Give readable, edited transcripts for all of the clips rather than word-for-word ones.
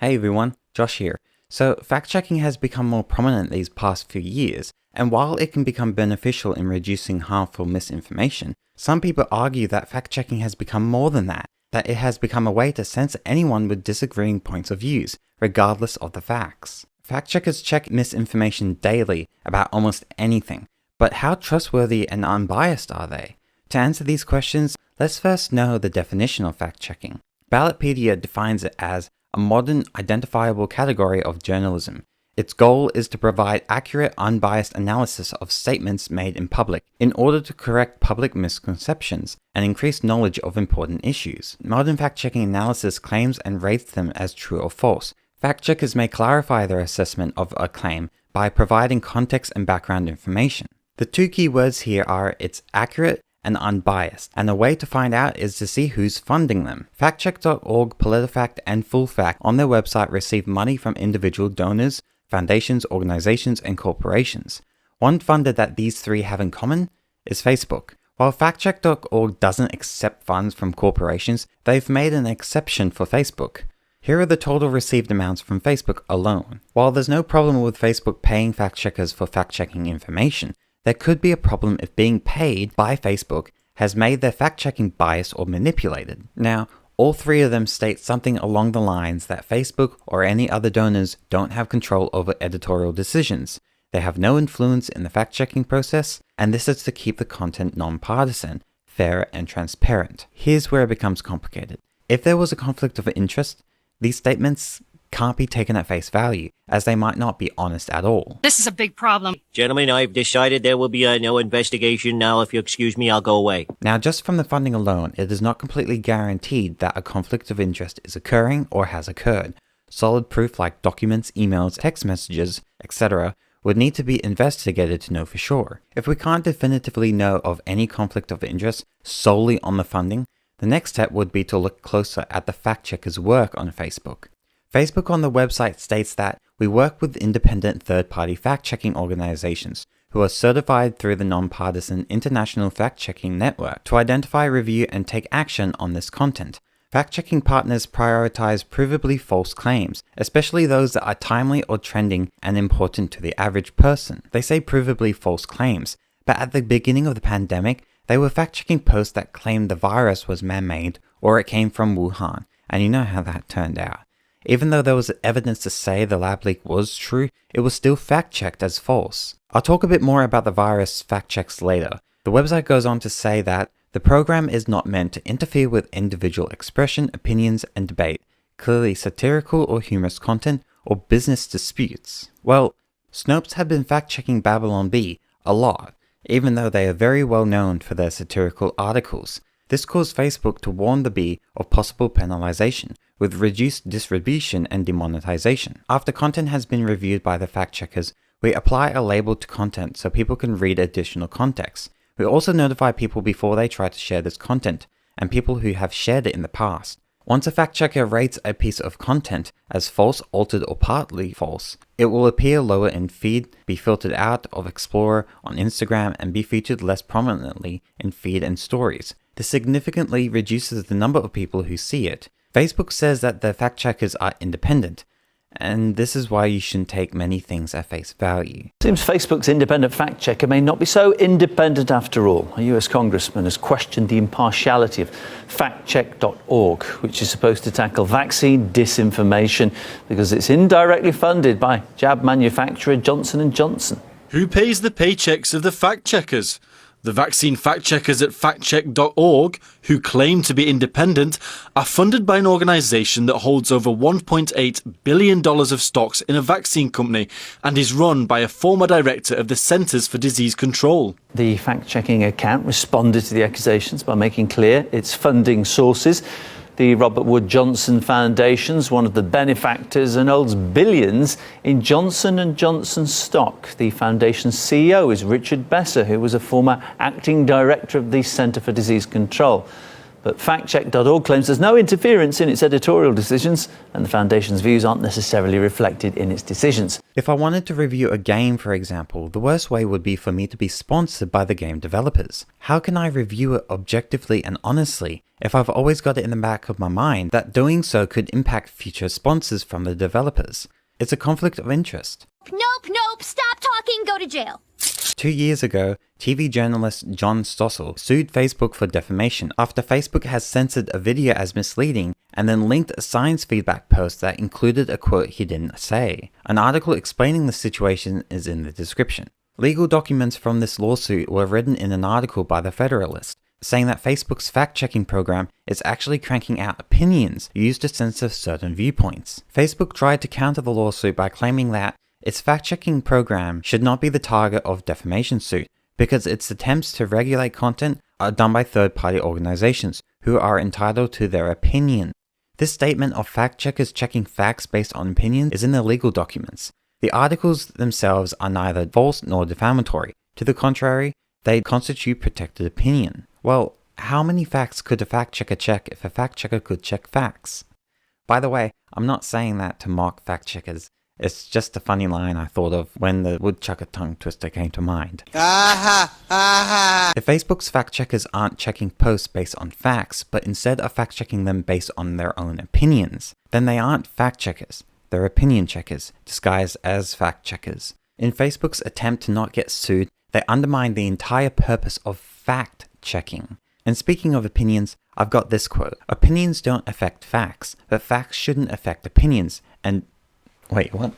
Hey everyone, Josh here. So fact-checking has become more prominent these past few years, and while it can become beneficial in reducing harmful misinformation, some people argue that fact-checking has become more than that it has become a way to censor anyone with disagreeing points of views, regardless of the facts. Fact-checkers check misinformation daily about almost anything, but how trustworthy and unbiased are they? To answer these questions, let's first know the definition of fact-checking. Ballotpedia defines it as a modern identifiable category of journalism. Its goal is to provide accurate, unbiased analysis of statements made in public in order to correct public misconceptions and increase knowledge of important issues. Modern fact-checking analysis claims and rates them as true or false. Fact-checkers may clarify their assessment of a claim by providing context and background information. The two key words here are it's accurate and unbiased, and the way to find out is to see who's funding them. FactCheck.org, PolitiFact, and FullFact on their website receive money from individual donors, foundations, organizations, and corporations. One funder that these three have in common is Facebook. While FactCheck.org doesn't accept funds from corporations, they've made an exception for Facebook. Here are the total received amounts from Facebook alone. While there's no problem with Facebook paying fact-checkers for fact-checking information, there could be a problem if being paid by Facebook has made their fact-checking biased or manipulated. Now, all three of them state something along the lines that Facebook or any other donors don't have control over editorial decisions. They have no influence in the fact-checking process, and this is to keep the content non-partisan, fair, and transparent. Here's where it becomes complicated. If there was a conflict of interest, these statements can't be taken at face value, as they might not be honest at all. This is a big problem. Gentlemen, I've decided there will be no investigation now. If you excuse me, I'll go away. Now, just from the funding alone, it is not completely guaranteed that a conflict of interest is occurring or has occurred. Solid proof like documents, emails, text messages, etc. would need to be investigated to know for sure. If we can't definitively know of any conflict of interest solely on the funding, the next step would be to look closer at the fact-checkers' work on Facebook. Facebook on the website states that we work with independent third-party fact-checking organizations who are certified through the nonpartisan International Fact-Checking Network to identify, review, and take action on this content. Fact-checking partners prioritize provably false claims, especially those that are timely or trending and important to the average person. They say provably false claims, but at the beginning of the pandemic, they were fact-checking posts that claimed the virus was man-made or it came from Wuhan, and you know how that turned out. Even though there was evidence to say the lab leak was true, it was still fact-checked as false. I'll talk a bit more about the virus fact-checks later. The website goes on to say that the program is not meant to interfere with individual expression, opinions, and debate, clearly satirical or humorous content, or business disputes. Well, Snopes have been fact-checking Babylon Bee a lot, even though they are very well known for their satirical articles. This caused Facebook to warn the Bee of possible penalization, with reduced distribution and demonetization. After content has been reviewed by the fact-checkers, we apply a label to content so people can read additional context. We also notify people before they try to share this content, and people who have shared it in the past. Once a fact-checker rates a piece of content as false, altered, or partly false, it will appear lower in feed, be filtered out of Explorer on Instagram, and be featured less prominently in feed and stories. This significantly reduces the number of people who see it. Facebook says that the fact-checkers are independent, and this is why you shouldn't take many things at face value. Seems Facebook's independent fact-checker may not be so independent after all. A US congressman has questioned the impartiality of FactCheck.org, which is supposed to tackle vaccine disinformation because it's indirectly funded by jab manufacturer Johnson & Johnson. Who pays the paychecks of the fact-checkers? The vaccine fact-checkers at FactCheck.org, who claim to be independent, are funded by an organisation that holds over $1.8 billion of stocks in a vaccine company and is run by a former director of the Centers for Disease Control. The fact-checking account responded to the accusations by making clear its funding sources. The Robert Wood Johnson Foundation's one of the benefactors and holds billions in Johnson & Johnson stock. The foundation's CEO is Richard Besser, who was a former acting director of the Centre for Disease Control. But factcheck.org claims there's no interference in its editorial decisions, and the Foundation's views aren't necessarily reflected in its decisions. If I wanted to review a game, for example, the worst way would be for me to be sponsored by the game developers. How can I review it objectively and honestly if I've always got it in the back of my mind that doing so could impact future sponsors from the developers? It's a conflict of interest. Nope, stop talking, go to jail. 2 years ago, TV journalist John Stossel sued Facebook for defamation after Facebook has censored a video as misleading and then linked a science feedback post that included a quote he didn't say. An article explaining the situation is in the description. Legal documents from this lawsuit were written in an article by The Federalist, saying that Facebook's fact-checking program is actually cranking out opinions used to censor certain viewpoints. Facebook tried to counter the lawsuit by claiming that its fact-checking program should not be the target of defamation suit because its attempts to regulate content are done by third-party organizations who are entitled to their opinion. This statement of fact-checkers checking facts based on opinion is in the legal documents. The articles themselves are neither false nor defamatory. To the contrary, they constitute protected opinion. Well, how many facts could a fact-checker check if a fact-checker could check facts? By the way, I'm not saying that to mock fact-checkers. It's just a funny line I thought of when the woodchucker tongue twister came to mind. If Facebook's fact-checkers aren't checking posts based on facts, but instead are fact-checking them based on their own opinions, then they aren't fact-checkers. They're opinion checkers, disguised as fact-checkers. In Facebook's attempt to not get sued, they undermine the entire purpose of fact-checking. And speaking of opinions, I've got this quote. Opinions don't affect facts, but facts shouldn't affect opinions, and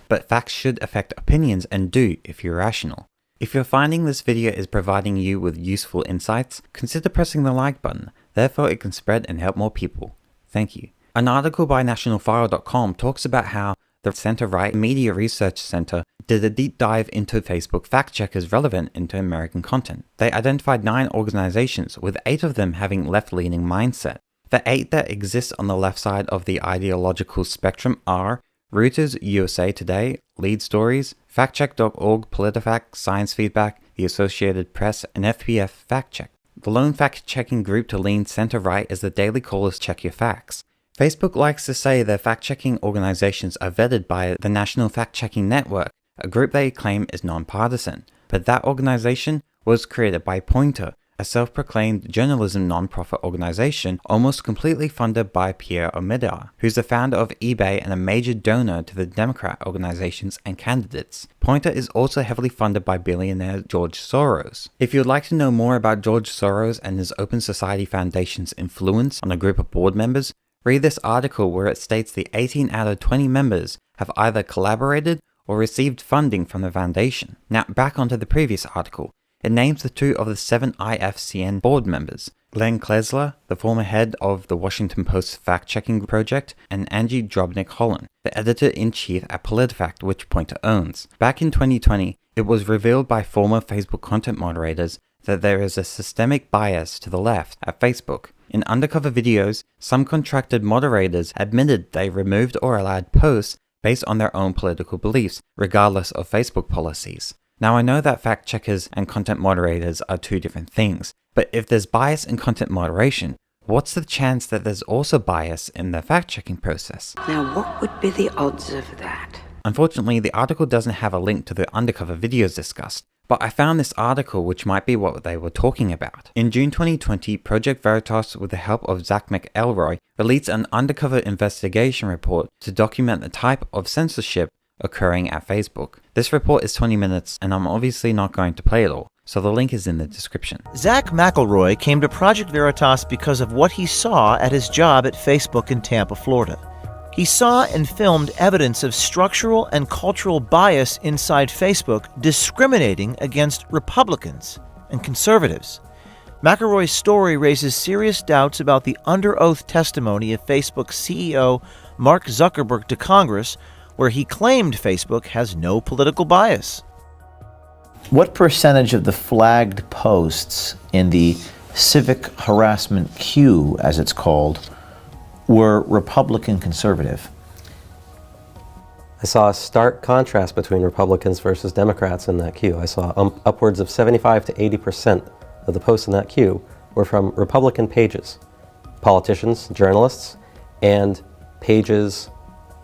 But facts should affect opinions and do if you're rational. If you're finding this video is providing you with useful insights, consider pressing the like button, therefore it can spread and help more people. Thank you. An article by nationalfile.com talks about how the center-right Media Research Center did a deep dive into Facebook fact-checkers relevant into American content. They identified 9 organizations, with 8 of them having left-leaning mindset. The 8 that exist on the left side of the ideological spectrum are Reuters, USA Today, Lead Stories, FactCheck.org, PolitiFact, Science Feedback, the Associated Press, and FPF FactCheck. The lone fact-checking group to lean center-right is the Daily Caller's Check Your Facts. Facebook likes to say their fact-checking organizations are vetted by the National Fact-Checking Network, a group they claim is non-partisan. But that organization was created by Poynter, a self-proclaimed journalism non-profit organization almost completely funded by Pierre Omidyar, who's the founder of eBay and a major donor to the Democrat organizations and candidates. Poynter is also heavily funded by billionaire George Soros. If you'd like to know more about George Soros and his Open Society Foundation's influence on a group of board members, read this article where it states the 18 out of 20 members have either collaborated or received funding from the foundation. Now back onto the previous article. It names the 2 of the 7 IFCN board members, Glenn Klesler, the former head of the Washington Post fact-checking project, and Angie Drobnik-Holland, the editor-in-chief at PolitiFact, which Poynter owns. Back in 2020, it was revealed by former Facebook content moderators that there is a systemic bias to the left at Facebook. In undercover videos, some contracted moderators admitted they removed or allowed posts based on their own political beliefs, regardless of Facebook policies. Now I know that fact checkers and content moderators are 2 different things, but if there's bias in content moderation, what's the chance that there's also bias in the fact checking process? Now what would be the odds of that? Unfortunately, the article doesn't have a link to the undercover videos discussed, but I found this article which might be what they were talking about. In June 2020, Project Veritas, with the help of Zach McElroy, released an undercover investigation report to document the type of censorship occurring at Facebook. This report is 20 minutes, and I'm obviously not going to play it all, so the link is in the description. Zach McElroy came to Project Veritas because of what he saw at his job at Facebook in Tampa, Florida. He saw and filmed evidence of structural and cultural bias inside Facebook discriminating against Republicans and conservatives. McElroy's story raises serious doubts about the under-oath testimony of Facebook's CEO Mark Zuckerberg to Congress, where he claimed Facebook has no political bias. What percentage of the flagged posts in the civic harassment queue, as it's called, were Republican conservative? I saw a stark contrast between Republicans versus Democrats in that queue. I saw upwards of 75 to 80% of the posts in that queue were from Republican pages, politicians, journalists, and pages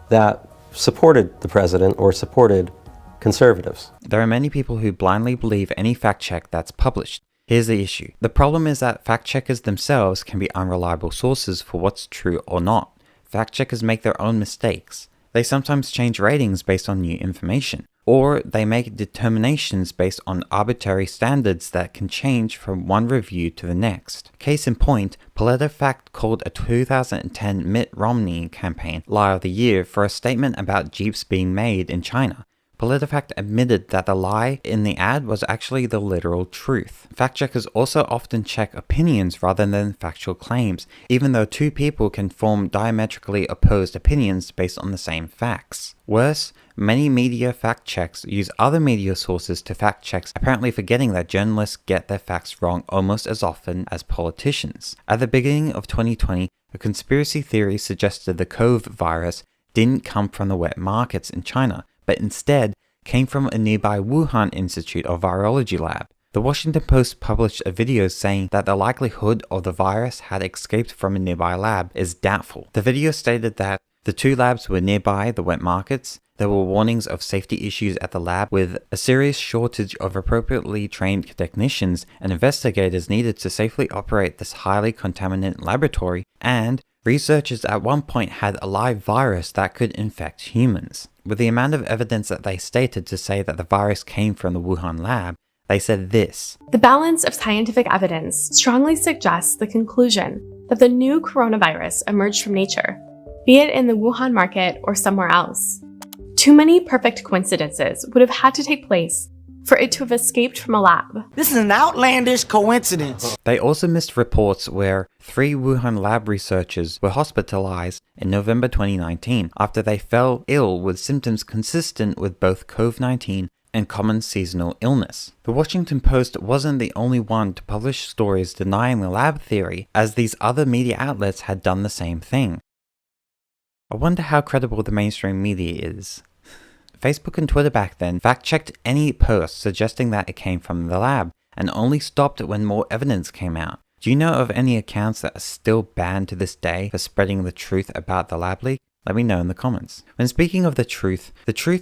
that supported the president or supported conservatives. There are many people who blindly believe any fact check that's published. Here's the issue. The problem is that fact checkers themselves can be unreliable sources for what's true or not. Fact checkers make their own mistakes. They sometimes change ratings based on new information, or they make determinations based on arbitrary standards that can change from one review to the next. Case in point, PolitiFact called a 2010 Mitt Romney campaign lie of the year for a statement about Jeeps being made in China. PolitiFact admitted that the lie in the ad was actually the literal truth. Fact checkers also often check opinions rather than factual claims, even though two people can form diametrically opposed opinions based on the same facts. Worse, many media fact checks use other media sources to fact check, apparently forgetting that journalists get their facts wrong almost as often as politicians. At the beginning of 2020, a conspiracy theory suggested the COVID virus didn't come from the wet markets in China, but instead came from a nearby Wuhan Institute of Virology lab. The Washington Post published a video saying that the likelihood of the virus had escaped from a nearby lab is doubtful. The video stated that the two labs were nearby the wet markets. There were warnings of safety issues at the lab with a serious shortage of appropriately trained technicians, and investigators needed to safely operate this highly contaminated laboratory, and researchers at one point had a live virus that could infect humans. With the amount of evidence that they stated to say that the virus came from the Wuhan lab, they said this: "The balance of scientific evidence strongly suggests the conclusion that the new coronavirus emerged from nature, be it in the Wuhan market or somewhere else. Too many perfect coincidences would have had to take place for it to have escaped from a lab. This is an outlandish coincidence." They also missed reports where 3 Wuhan lab researchers were hospitalized in November 2019 after they fell ill with symptoms consistent with both COVID-19 and common seasonal illness. The Washington Post wasn't the only one to publish stories denying the lab theory, as these other media outlets had done the same thing. I wonder how credible the mainstream media is. Facebook and Twitter back then fact-checked any post suggesting that it came from the lab, and only stopped when more evidence came out. Do you know of any accounts that are still banned to this day for spreading the truth about the lab leak? Let me know in the comments. When speaking of the truth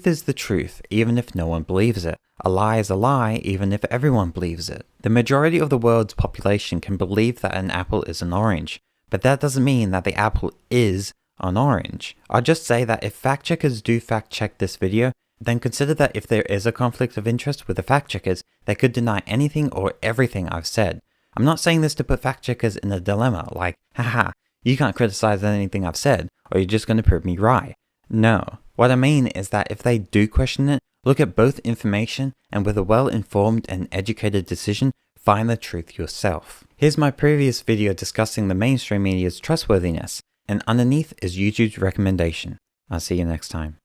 is the truth, even if no one believes it. A lie is a lie, even if everyone believes it. The majority of the world's population can believe that an apple is an orange, but that doesn't mean that the apple is an orange. I'll just say that if fact checkers do fact check this video, then consider that if there is a conflict of interest with the fact checkers, they could deny anything or everything I've said. I'm not saying this to put fact checkers in a dilemma like, haha, you can't criticize anything I've said, or you're just going to prove me right. No. What I mean is that if they do question it, look at both information and with a well-informed and educated decision, find the truth yourself. Here's my previous video discussing the mainstream media's trustworthiness, and underneath is YouTube's recommendation. I'll see you next time.